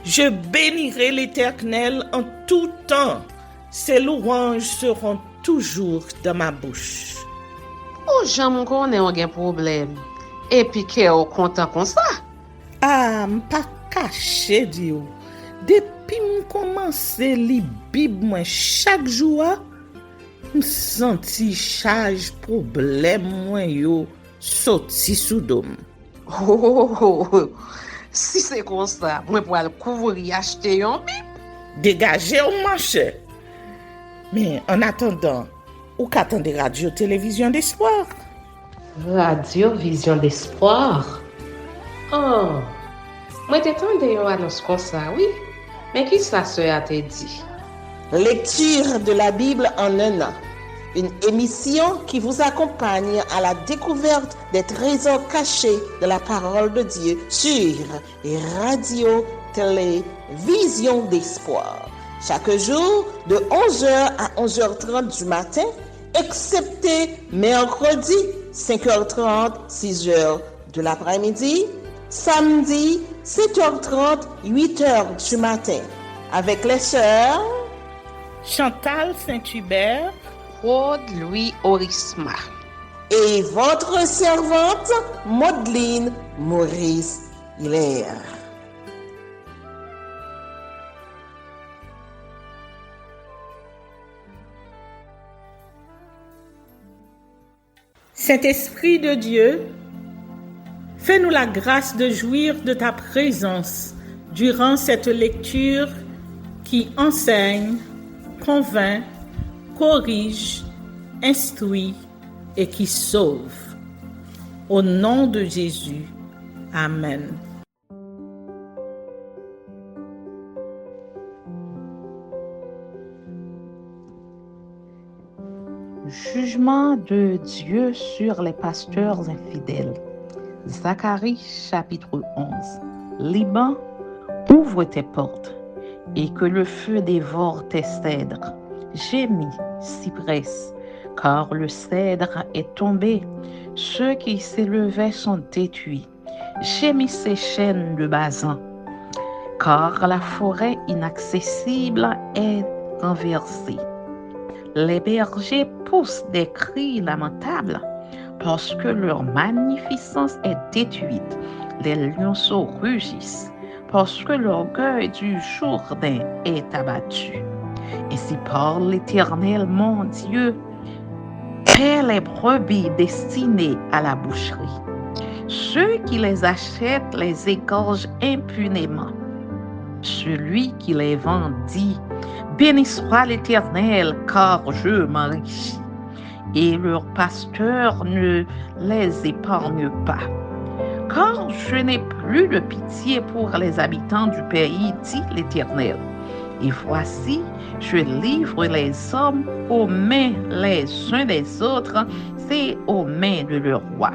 Je bénirai l'Éternel en tout temps. Ses louanges seront toujours dans ma bouche. Oh, j'aime qu'on ait un problème. Et puis qu'elle est content comme ça. Ah, m'pas caché Dieu. Depuis m'commence li Bible moi chaque jour, m'senti charge problème moi yo sorti sous dôme. Oh. Si c'est comme ça, moi pour aller couvrir acheter un Bible. Dégagez au marché. Mais en attendant, ou qu'attendez radio télévision d'espoir? Radio Vision d'Espoir. Oh, moi t'attendais une annonce comme ça, oui. Mais qui ça a te dit? Lecture de la Bible en un an. Une émission qui vous accompagne à la découverte des trésors cachés de la parole de Dieu sur Radio Télévision d'Espoir. Chaque jour de 11h à 11h30 du matin, excepté mercredi 5h30, 6h de l'après-midi, samedi 7h30, 8h du matin, avec les sœurs Chantal Saint-Hubert, Claude Louis Orisma et votre servante Maudeline Maurice Hilaire. Saint-Esprit de Dieu, fais-nous la grâce de jouir de ta présence durant cette lecture qui enseigne, convainc, corrige, instruit et qui sauve. Au nom de Jésus. Amen. Jugement de Dieu sur les pasteurs infidèles. Zacharie chapitre 11. Liban, ouvre tes portes et que le feu dévore tes cèdres. Gémis, cyprès, car le cèdre est tombé. Ceux qui s'élevaient sont détruits. Gémissent ces chênes de Basan, car la forêt inaccessible est renversée. Les bergers poussent des cris lamentables parce que leur magnificence est détruite. Les lionceaux rugissent parce que l'orgueil du Jourdain est abattu. Ainsi parle l'Éternel, mon Dieu, paie les brebis destinées à la boucherie. Ceux qui les achètent les égorgent impunément. Celui qui les vend dit: béni soit l'Éternel, car je m'enrichis. Et leur pasteur ne les épargne pas. Car je n'ai plus de pitié pour les habitants du pays, dit l'Éternel. Et voici, je livre les hommes aux mains les uns des autres et aux mains de leur roi.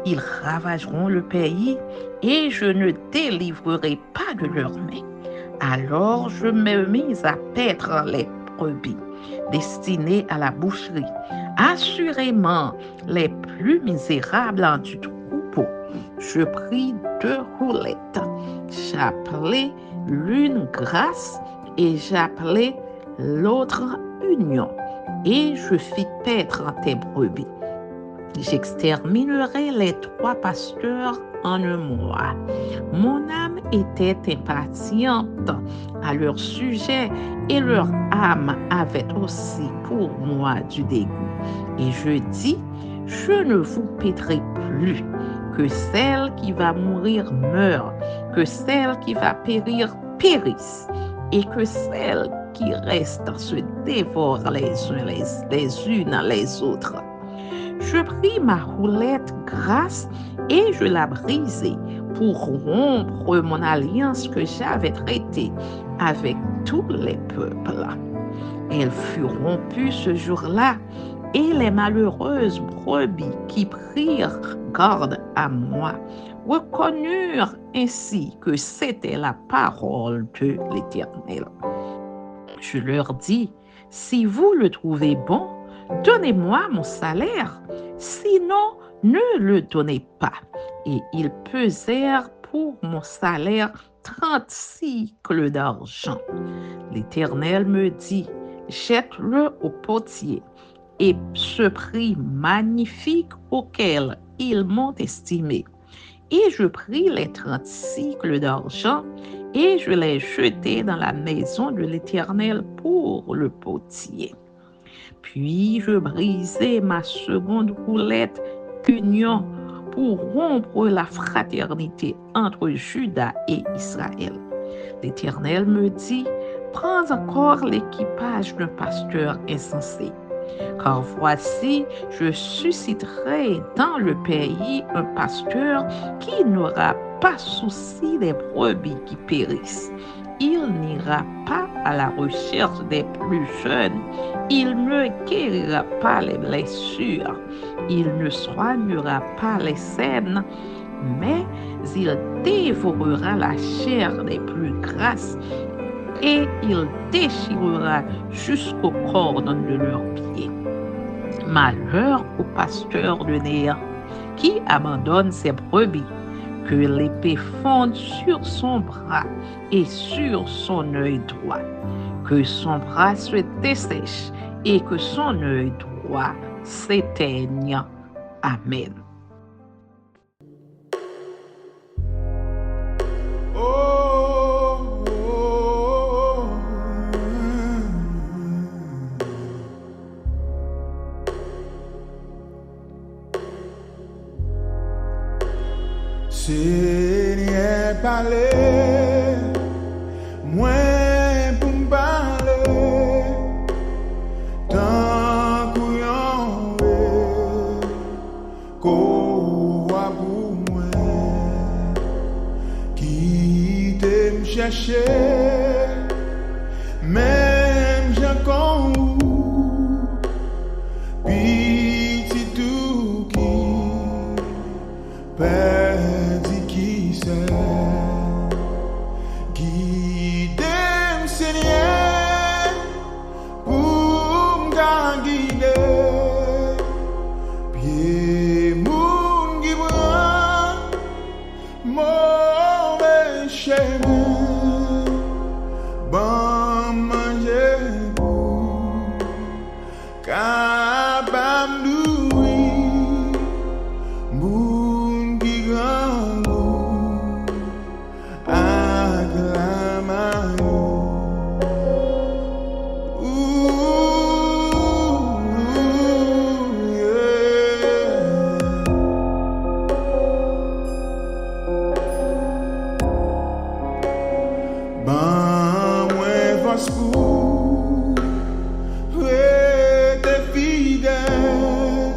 Ils ravageront le pays et je ne délivrerai pas de leurs mains. Alors je me mis à paître les brebis destinées à la boucherie, assurément les plus misérables du troupeau. Je pris 2 roulettes, j'appelai l'une grâce et j'appelai l'autre union, et je fis paître tes brebis. J'exterminerai les 3 pasteurs en un mois. Mon âme était impatiente à leur sujet et leur âme avait aussi pour moi du dégoût. Et je dis, je ne vous paîtrai plus, que celle qui va mourir meure, que celle qui va périr périsse, et que celle qui reste se dévore les unes les autres. Je pris ma roulette grasse et je la brisai pour rompre mon alliance que j'avais traitée avec tous les peuples. Elle fut rompue ce jour-là et les malheureuses brebis qui prirent garde à moi reconnurent ainsi que c'était la parole de l'Éternel. Je leur dis, si vous le trouvez bon, donnez-moi mon salaire, sinon ne le donnez pas. Et ils pesèrent pour mon salaire 30 cycles d'argent. L'Éternel me dit, jette-le au potier. Et ce prix magnifique auquel ils m'ont estimé. Et je pris les 30 cycles d'argent et je les jetai dans la maison de l'Éternel pour le potier. Puis je brisai ma seconde roulette union pour rompre la fraternité entre Juda et Israël. L'Éternel me dit, prends encore l'équipage d'un pasteur insensé. Car voici, je susciterai dans le pays un pasteur qui n'aura pas souci des brebis qui périssent. Il n'ira pas à la recherche des plus jeunes. Il ne guérira pas les blessures. Il ne soignera pas les saines, mais il dévorera la chair des plus grasses et il déchirera jusqu'aux cornes de leurs pieds. Malheur au pasteur de néant qui abandonne ses brebis, que l'épée fonde sur son bras et sur son œil droit, que son bras se dessèche et que son œil droit s'éteigne. Amen. Seigneur, parlez, moi pour parler, tant qu'on qu'on voit pour moi, qui t'aime chercher, même j'ai qu'on petit tout qui perdu qui sait, qui t'aime Seigneur pour me guider, pied moun qui prend mauvais chemin, bon manger pour capable nourrir, moun qui grand goût acclame ban mwen force pour rester fidèle,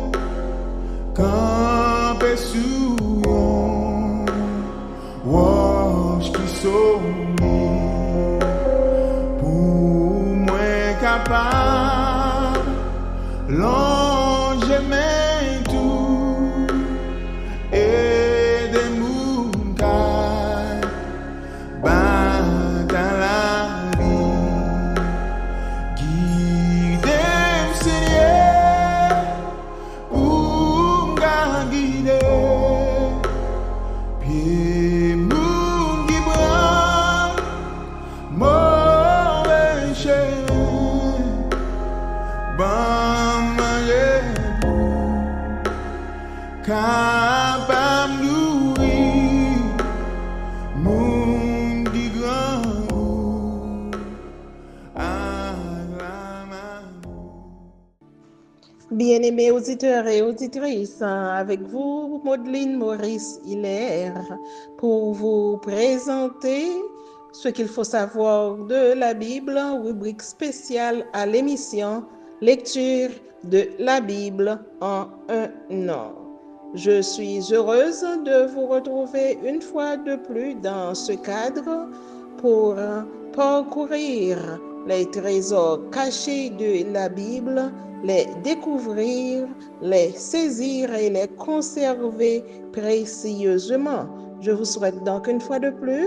camper sous yon roche qui sommet, pour moi capable longer mes tout et des moun kay bat dans la vie, guidez Seigneur pour me guider, pied moun qui prend mauvais chemin, bon manger pour capable nourrir, moun qui grand goût acclame. Bien-aimés auditeurs et auditrices, avec vous, Maudeline Maurice Hilaire, pour vous présenter ce qu'il faut savoir de la Bible, rubrique spéciale à l'émission Lecture de la Bible en un an. Je suis heureuse de vous retrouver une fois de plus dans ce cadre pour parcourir les trésors cachés de la Bible, les découvrir, les saisir et les conserver précieusement. Je vous souhaite donc une fois de plus,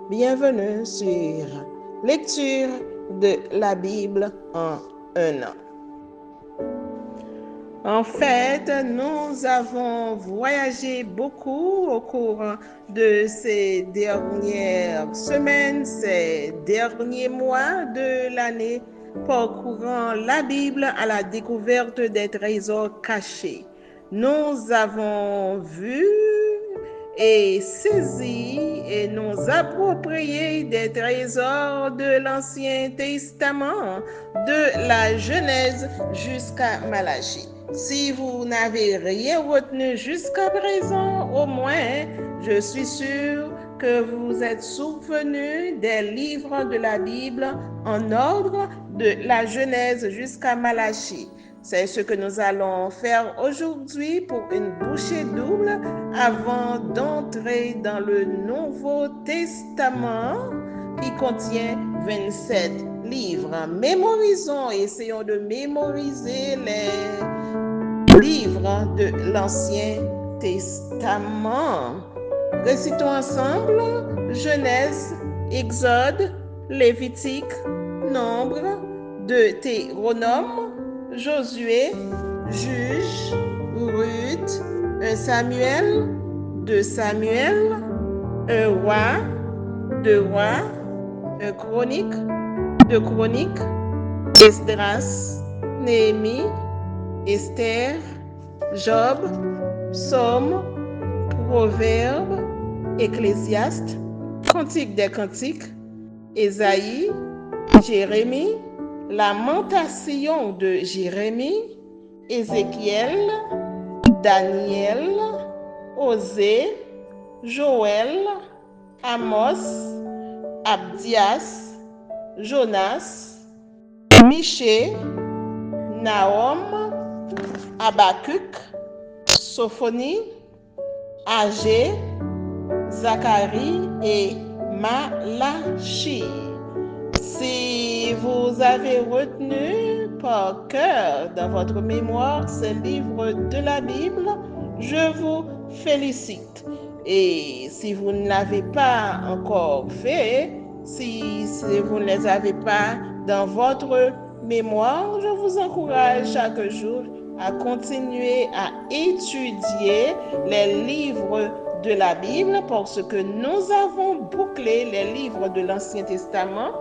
bienvenue sur Lecture de la Bible en un an. En fait, nous avons voyagé beaucoup au cours de ces dernières semaines, ces derniers mois de l'année, parcourant la Bible à la découverte des trésors cachés. Nous avons vu et saisi et nous approprié des trésors de l'Ancien Testament, de la Genèse jusqu'à Malachie. Si vous n'avez rien retenu jusqu'à présent, au moins, je suis sûre que vous êtes souvenu des livres de la Bible en ordre de la Genèse jusqu'à Malachie. C'est ce que nous allons faire aujourd'hui pour une bouchée double avant d'entrer dans le Nouveau Testament qui contient 27 livres. Mémorisons, essayons de mémoriser les livres de l'Ancien Testament. Récitons ensemble Genèse, Exode, Lévitique, Nombre, Deutéronome, Josué, Juge, Ruth, 1 Samuel, 2 Samuel, 1 roi, 2 rois, 1 chronique, 2 chroniques, Esdras, Néhémie, Esther, Job, Psaume, Proverbe, Ecclésiaste, Cantique des Cantiques, Ésaïe, Jérémie, Lamentation de Jérémie, Ézéchiel, Daniel, Osée, Joël, Amos, Abdias, Jonas, Michée, Nahum, Habakkuk, Sophonie, Agé, Zacharie et Malachie. Si vous avez retenu par cœur dans votre mémoire ces livres de la Bible, je vous félicite. Et si vous ne l'avez pas encore fait, si vous ne les avez pas dans votre mémoire, je vous encourage chaque jour à continuer à étudier les livres de la Bible parce que nous avons bouclé les livres de l'Ancien Testament.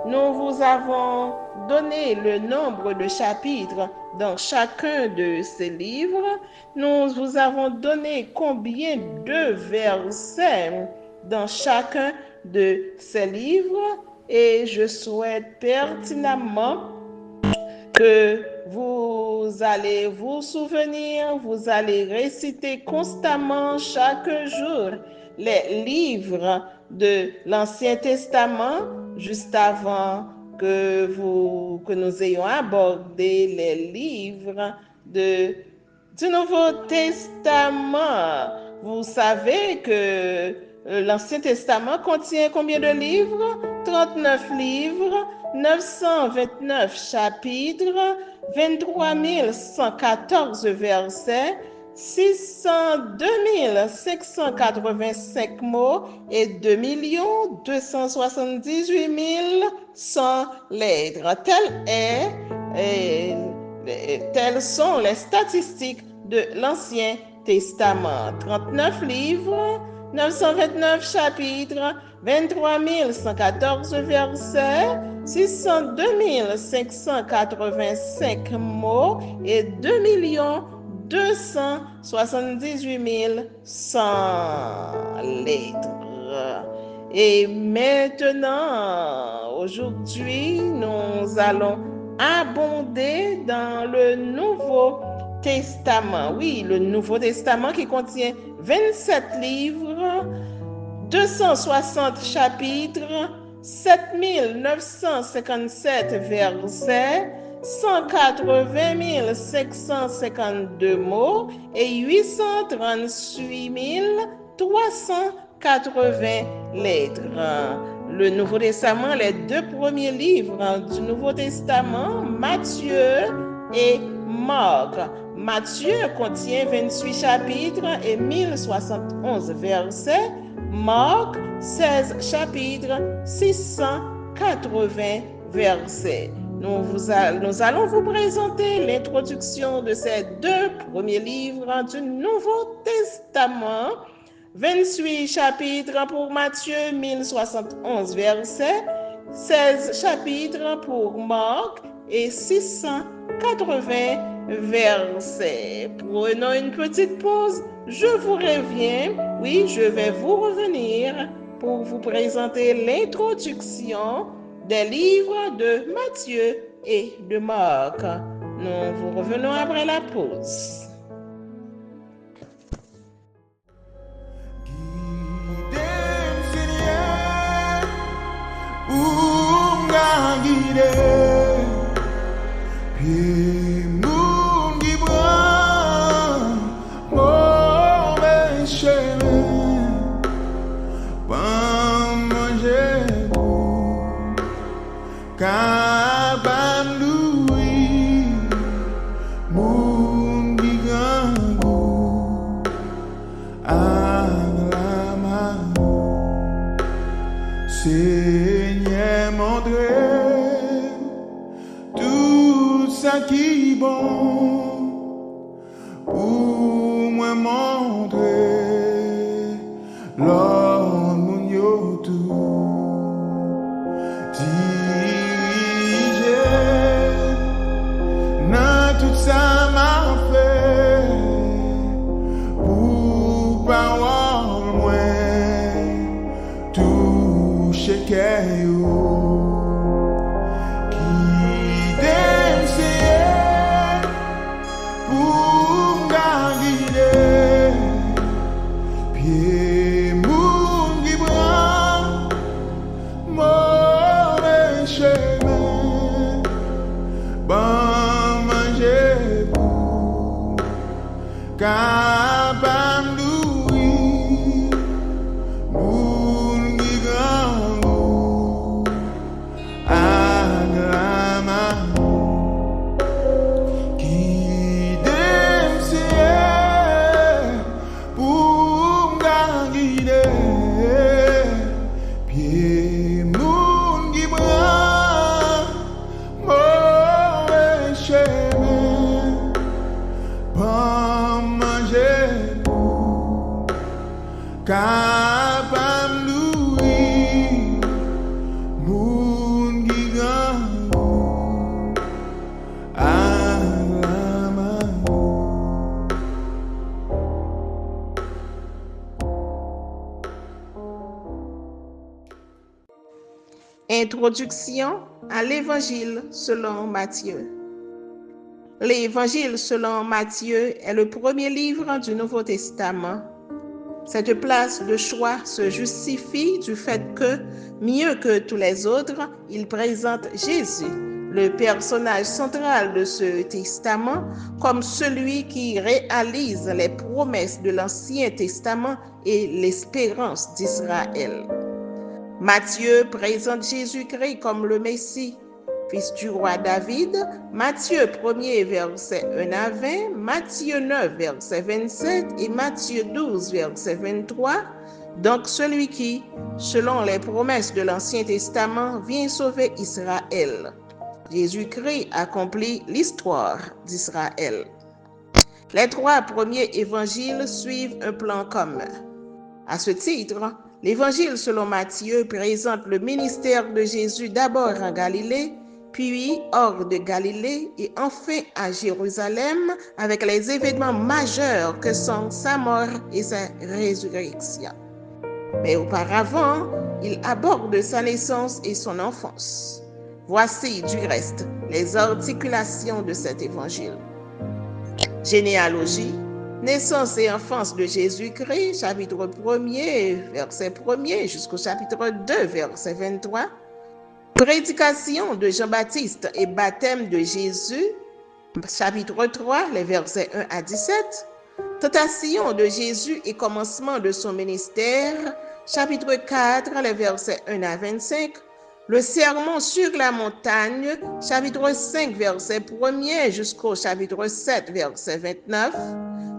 Nous vous avons donné le nombre de chapitres dans chacun de ces livres. Nous vous avons donné combien de versets dans chacun de ces livres. Et je souhaite pertinemment que vous allez vous souvenir, vous allez réciter constamment chaque jour les livres de l'Ancien Testament juste avant que nous ayons abordé les livres du Nouveau Testament. Vous savez que l'Ancien Testament contient combien de livres? 39 livres, 929 chapitres, 23 114 versets, 602 585 mots et 2 278 100 lettres. Telles sont les statistiques de l'Ancien Testament. 39 livres, 929 chapitres, 23 114 versets, 602 585 mots et 2 278 100 lettres. Et maintenant, aujourd'hui, nous allons abonder dans le Nouveau Testament. Oui, le Nouveau Testament qui contient 27 livres, 260 chapitres, 7957 versets, 180 552 mots et 838 380 lettres. Le Nouveau Testament, les deux premiers livres du Nouveau Testament, Matthieu et Marc. Matthieu contient 28 chapitres et 1071 versets. Marc, 16 chapitres, 680 versets. nous allons vous présenter l'introduction de ces deux premiers livres du Nouveau Testament. 28 chapitres pour Matthieu, 1071 versets, 16 chapitres pour Marc et 680 versets. Prenons une petite pause, je vous reviens, je vais vous revenir pour vous présenter l'introduction des livres de Matthieu et de Marc. Nous vous revenons après la pause. Seigneur, montre tout ça qui est bon pour moi montrer l'homme mon yo tout dirigé dans tout ça m'a fait pour parole moi toucher qui danse pour guider pied moun qui prend mauvais chemin bon manger pour capable louis moun qui grand agrama qui danse pour guider pied moun qui prend mauvais chemin pas manger pour capable louis moun qui grand agrama. Introduction à l'Évangile selon Matthieu. L'Évangile selon Matthieu est le premier livre du Nouveau Testament. Cette place de choix se justifie du fait que, mieux que tous les autres, il présente Jésus, le personnage central de ce testament, comme celui qui réalise les promesses de l'Ancien Testament et l'espérance d'Israël. Matthieu présente Jésus-Christ comme le Messie, fils du roi David, Matthieu 1er verset 1 à 20, Matthieu 9 verset 27 et Matthieu 12 verset 23, donc celui qui, selon les promesses de l'Ancien Testament, vient sauver Israël. Jésus-Christ accomplit l'histoire d'Israël. Les trois premiers évangiles suivent un plan commun. À ce titre, l'Évangile selon Matthieu présente le ministère de Jésus d'abord en Galilée, puis hors de Galilée et enfin à Jérusalem avec les événements majeurs que sont sa mort et sa résurrection. Mais auparavant, il aborde sa naissance et son enfance. Voici du reste les articulations de cet évangile. Généalogie, naissance et enfance de Jésus-Christ, chapitre 1er, verset 1er jusqu'au chapitre 2, verset 23. Prédication de Jean-Baptiste et baptême de Jésus, chapitre 3, les versets 1 à 17. Tentation de Jésus et commencement de son ministère, chapitre 4, les versets 1 à 25. Le sermon sur la montagne, chapitre 5, verset 1er jusqu'au chapitre 7, verset 29.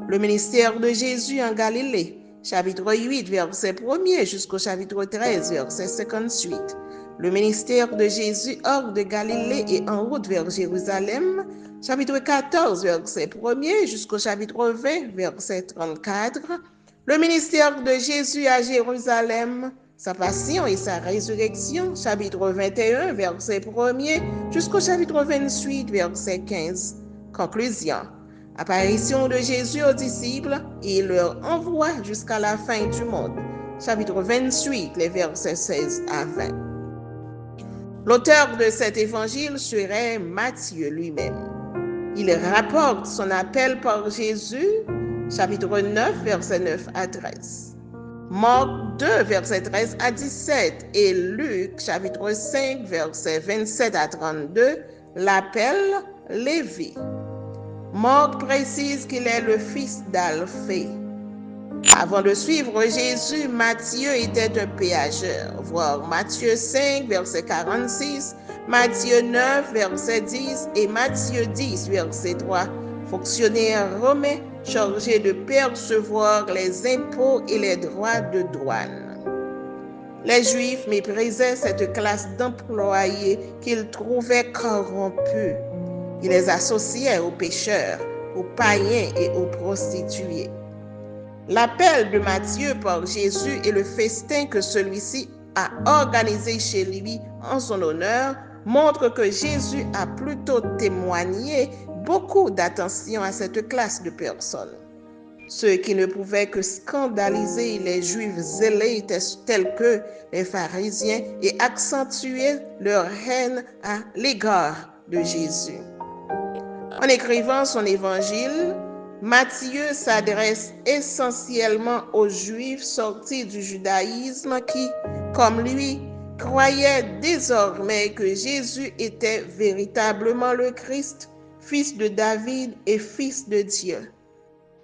Le ministère de Jésus en Galilée, chapitre 8, verset 1er jusqu'au chapitre 13, verset 58. Le ministère de Jésus hors de Galilée et en route vers Jérusalem, chapitre 14, verset 1er jusqu'au chapitre 20, verset 34. Le ministère de Jésus à Jérusalem, sa passion et sa résurrection, chapitre 21, verset 1er jusqu'au chapitre 28, verset 15. Conclusion. Apparition de Jésus aux disciples et il leur envoie jusqu'à la fin du monde. Chapitre 28, les versets 16 à 20. L'auteur de cet évangile serait Matthieu lui-même. Il rapporte son appel par Jésus, chapitre 9, versets 9 à 13. Marc 2, versets 13 à 17 et Luc, chapitre 5, versets 27 à 32, l'appelle Lévi. Marc précise qu'il est le fils d'Alphée. Avant de suivre Jésus, Matthieu était un péageur. Voir Matthieu 5, verset 46, Matthieu 9, verset 10 et Matthieu 10, verset 3. Fonctionnaire romain chargé de percevoir les impôts et les droits de douane. Les Juifs méprisaient cette classe d'employés qu'ils trouvaient corrompus. Ils les associaient aux pécheurs, aux païens et aux prostituées. L'appel de Matthieu par Jésus et le festin que celui-ci a organisé chez lui en son honneur montrent que Jésus a plutôt témoigné beaucoup d'attention à cette classe de personnes. Ceux qui ne pouvaient que scandaliser les Juifs zélés tels que les pharisiens et accentuer leur haine à l'égard de Jésus. En écrivant son évangile, Matthieu s'adresse essentiellement aux Juifs sortis du judaïsme qui, comme lui, croyaient désormais que Jésus était véritablement le Christ, fils de David et fils de Dieu.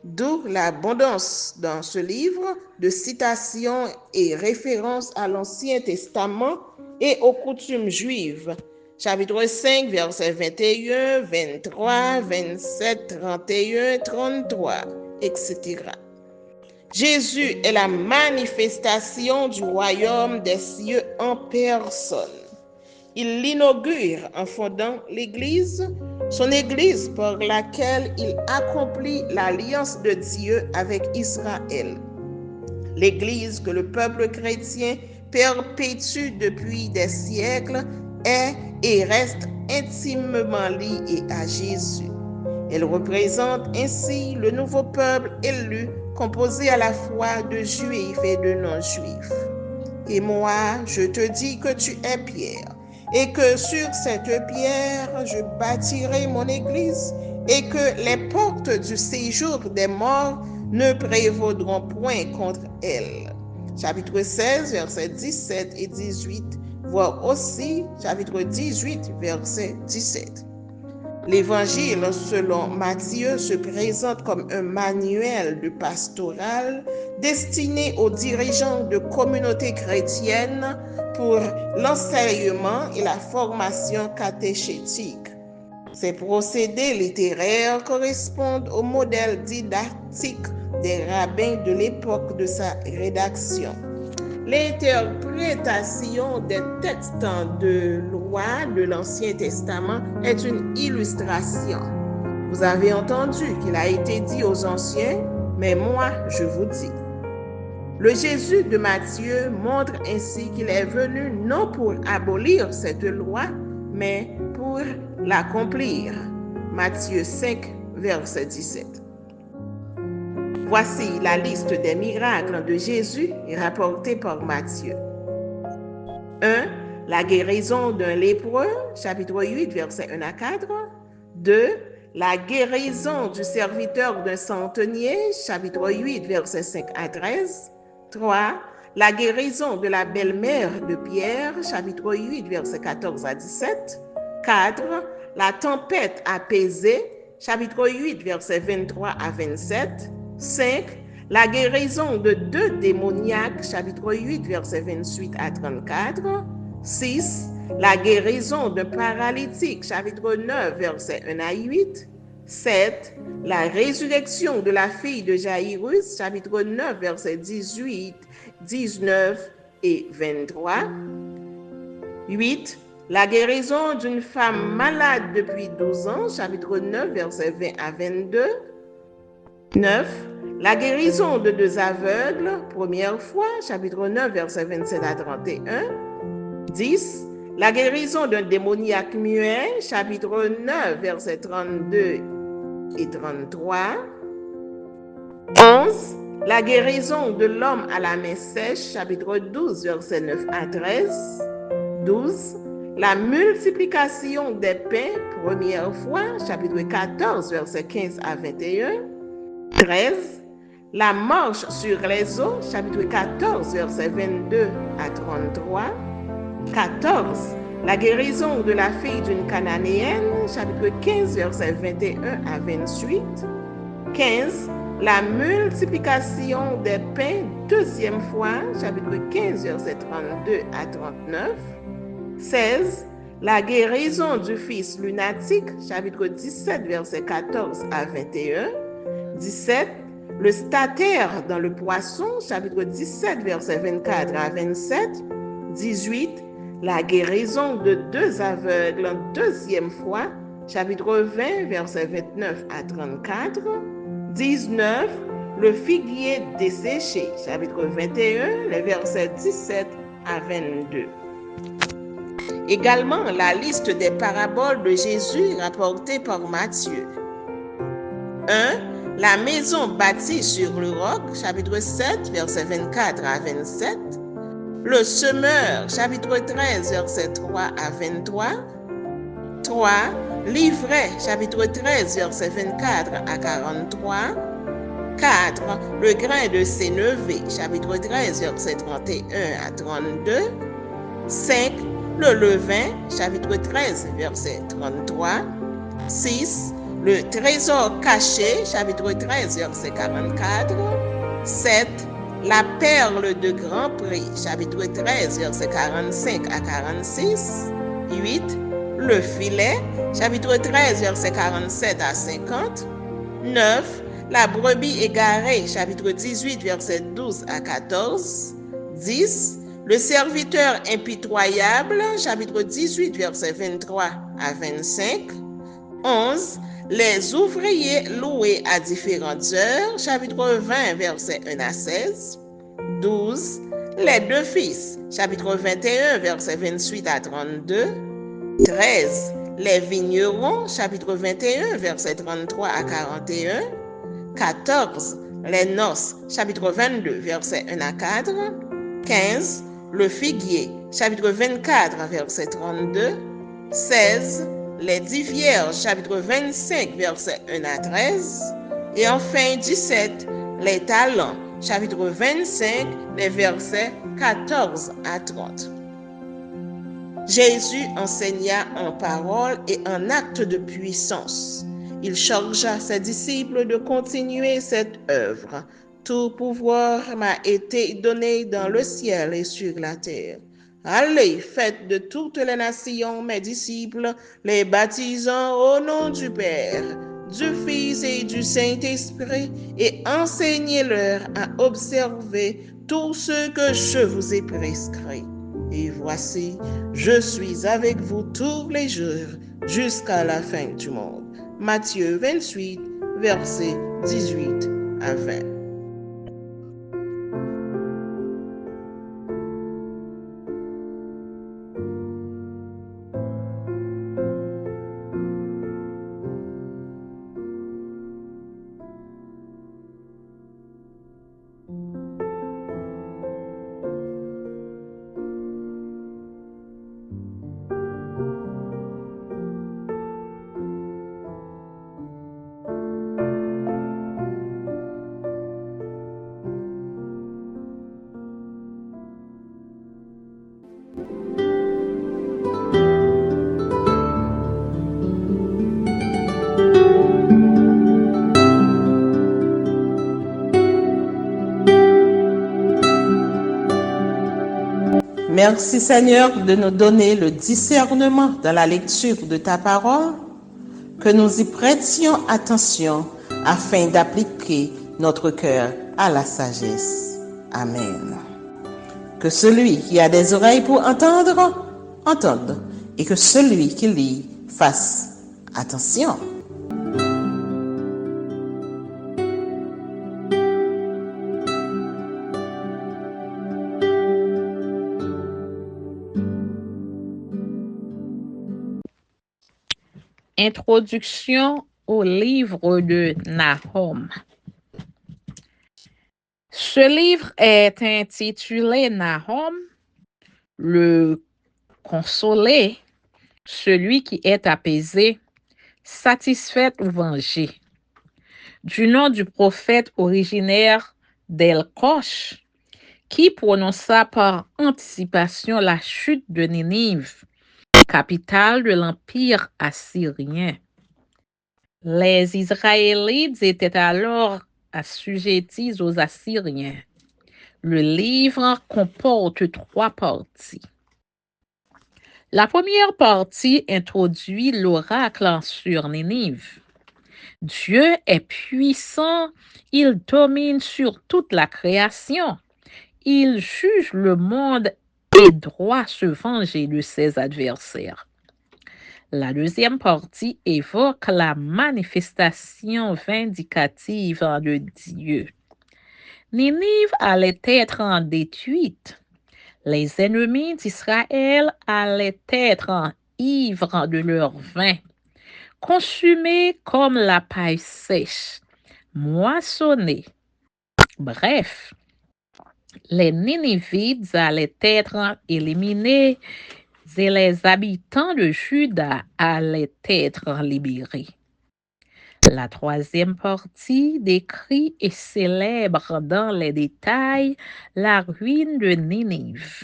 D'où l'abondance dans ce livre de citations et références à l'Ancien Testament et aux coutumes juives. Chapitre 5, versets 21, 23, 27, 31, 33, etc. Jésus est la manifestation du royaume des cieux en personne. Il l'inaugure en fondant l'Église, son Église par laquelle il accomplit l'alliance de Dieu avec Israël. L'Église que le peuple chrétien perpétue depuis des siècles est et reste intimement liée à Jésus. Elle représente ainsi le nouveau peuple élu, composé à la fois de Juifs et de non-Juifs. Et moi, je te dis que tu es Pierre, et que sur cette pierre, je bâtirai mon église, et que les portes du séjour des morts ne prévaudront point contre elle. Chapitre 16, versets 17 et 18, voire aussi chapitre 18, verset 17. L'Évangile, selon Matthieu, se présente comme un manuel de pastoral destiné aux dirigeants de communautés chrétiennes pour l'enseignement et la formation catéchétique. Ces procédés littéraires correspondent au modèle didactique des rabbins de l'époque de sa rédaction. L'interprétation des textes de loi de l'Ancien Testament est une illustration. Vous avez entendu qu'il a été dit aux anciens, mais moi, je vous dis. Le Jésus de Matthieu montre ainsi qu'il est venu non pour abolir cette loi, mais pour l'accomplir. Matthieu 5, verset 17. Voici la liste des miracles de Jésus rapportés par Matthieu. 1. La guérison d'un lépreux, chapitre 8, versets 1 à 4. 2. La guérison du serviteur d'un centenier, chapitre 8, versets 5 à 13. 3. La guérison de la belle-mère de Pierre, chapitre 8, versets 14 à 17. 4. La tempête apaisée, chapitre 8, versets 23 à 27. 5. La guérison de 2 démoniaques, chapitre 8, versets 28 à 34. 6. La guérison d'un paralytique, chapitre 9, versets 1 à 8. 7. La résurrection de la fille de Jaïrus, chapitre 9, versets 18, 19 et 23. 8. La guérison d'une femme malade depuis 12 ans, chapitre 9, versets 20 à 22. 9. La guérison de 2 aveugles, première fois, chapitre 9, versets 27 à 31. 10. La guérison d'un démoniaque muet, chapitre 9, versets 32 et 33. 11. La guérison de l'homme à la main sèche, chapitre 12, versets 9 à 13. 12. La multiplication des pains, première fois, chapitre 14, versets 15 à 21. 13. La marche sur les eaux, chapitre 14, versets 22 à 33. 14. La guérison de la fille d'une Cananéenne, chapitre 15, versets 21 à 28. 15. La multiplication des pains, deuxième fois, chapitre 15, versets 32 à 39. 16. La guérison du fils lunatique, chapitre 17, versets 14 à 21. 17. Le statère dans le poisson, chapitre 17, versets 24 à 27. 18. La guérison de 2 aveugles en deuxième fois, chapitre 20, versets 29 à 34. 19. Le figuier desséché, chapitre 21, les versets 17 à 22. Également, la liste des paraboles de Jésus rapportées par Matthieu. 1. La maison bâtie sur le roc, chapitre 7, versets 24 à 27. Le semeur, chapitre 13, versets 3 à 23. 3. L'ivraie, chapitre 13, versets 24 à 43. 4. Le grain de sénévé, chapitre 13, versets 31 à 32. 5. Le levain, chapitre 13, verset 33. 6. Le trésor caché, chapitre 13, verset 44. 7. La perle de grand prix, chapitre 13, verset 45 à 46. 8. Le filet, chapitre 13, verset 47 à 50. 9. La brebis égarée, chapitre 18, verset 12 à 14. 10. Le serviteur impitoyable, chapitre 18, verset 23 à 25. 11. Les ouvriers loués à différentes heures, chapitre 20, verset 1 à 16. 12. Les 2 fils, chapitre 21, verset 28 à 32. 13. Les vignerons, chapitre 21, verset 33 à 41. 14. Les noces, chapitre 22, verset 1 à 4. 15. Le figuier, chapitre 24, verset 32. 16. Les 10 vierges, chapitre 25, verset 1 à 13. Et enfin 17. Les talents, chapitre 25, les versets 14 à 30. Jésus enseigna en parole et en acte de puissance. Il chargea ses disciples de continuer cette œuvre. Tout pouvoir m'a été donné dans le ciel et sur la terre. Allez, faites de toutes les nations mes disciples, les baptisant au nom du Père, du Fils et du Saint-Esprit, et enseignez-leur à observer tout ce que je vous ai prescrit. Et voici, je suis avec vous tous les jours jusqu'à la fin du monde. Matthieu 28, versets 18 à 20. Merci Seigneur de nous donner le discernement dans la lecture de ta parole, que nous y prêtions attention afin d'appliquer notre cœur à la sagesse. Amen. Que celui qui a des oreilles pour entendre, entende et que celui qui lit fasse attention. Introduction au livre de Nahum. Ce livre est intitulé Nahum, le consolé, celui qui est apaisé, satisfait ou vengé, du nom du prophète originaire d'El-Kosh, qui prononça par anticipation la chute de Ninive, capitale de l'Empire assyrien. Les Israélites étaient alors assujettis aux Assyriens. Le livre comporte 3 parties. La première partie introduit l'oracle sur Ninive. Dieu est puissant, il domine sur toute la création. Il juge le monde et doit se venger de ses adversaires. La deuxième partie évoque la manifestation vindicative de Dieu. Ninive allait être détruite. Les ennemis d'Israël allaient être ivres de leur vin, consumés comme la paille sèche, moissonnés. Bref, les Ninivites allaient être éliminés et les habitants de Juda allaient être libérés. La troisième partie décrit et célèbre dans les détails la ruine de Ninive.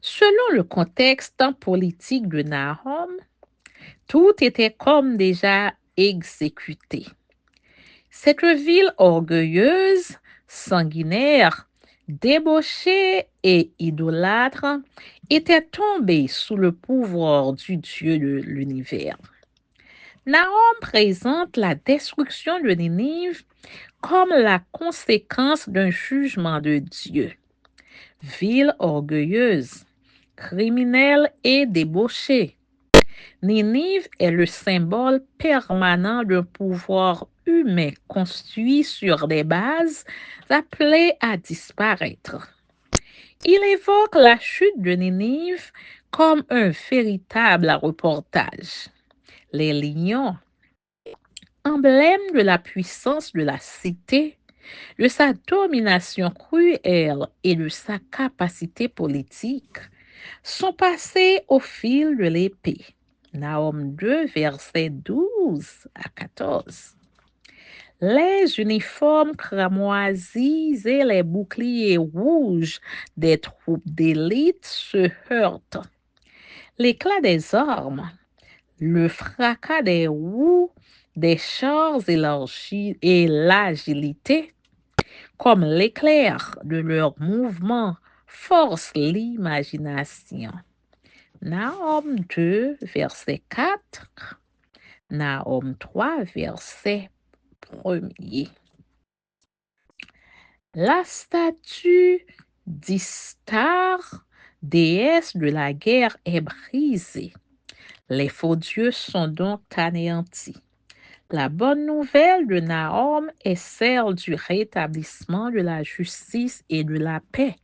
Selon le contexte politique de Nahum, tout était comme déjà exécuté. Cette ville orgueilleuse, sanguinaire, débauchée et idolâtre était tombée sous le pouvoir du Dieu de l'univers. Nahum présente la destruction de Ninive comme la conséquence d'un jugement de Dieu. Ville orgueilleuse, criminelle et débauchée, Ninive est le symbole permanent d'un pouvoir humain construit sur des bases appelées à disparaître. Il évoque la chute de Ninive comme un véritable reportage. Les lions, emblème de la puissance de la cité, de sa domination cruelle et de sa capacité politique, sont passés au fil de l'épée. Nahum 2, versets 12 à 14. Les uniformes cramoisis et les boucliers rouges des troupes d'élite se heurtent. L'éclat des armes, le fracas des roues, des chars et l'agilité, comme l'éclair de leurs mouvements, forcent l'imagination. Nahum 2, verset 4, Nahum 3, verset 1er. La statue d'Istar, déesse de la guerre, est brisée. Les faux dieux sont donc anéantis. La bonne nouvelle de Nahum est celle du rétablissement de la justice et de la paix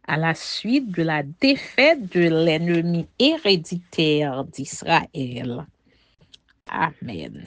à la suite de la défaite de l'ennemi héréditaire d'Israël. Amen.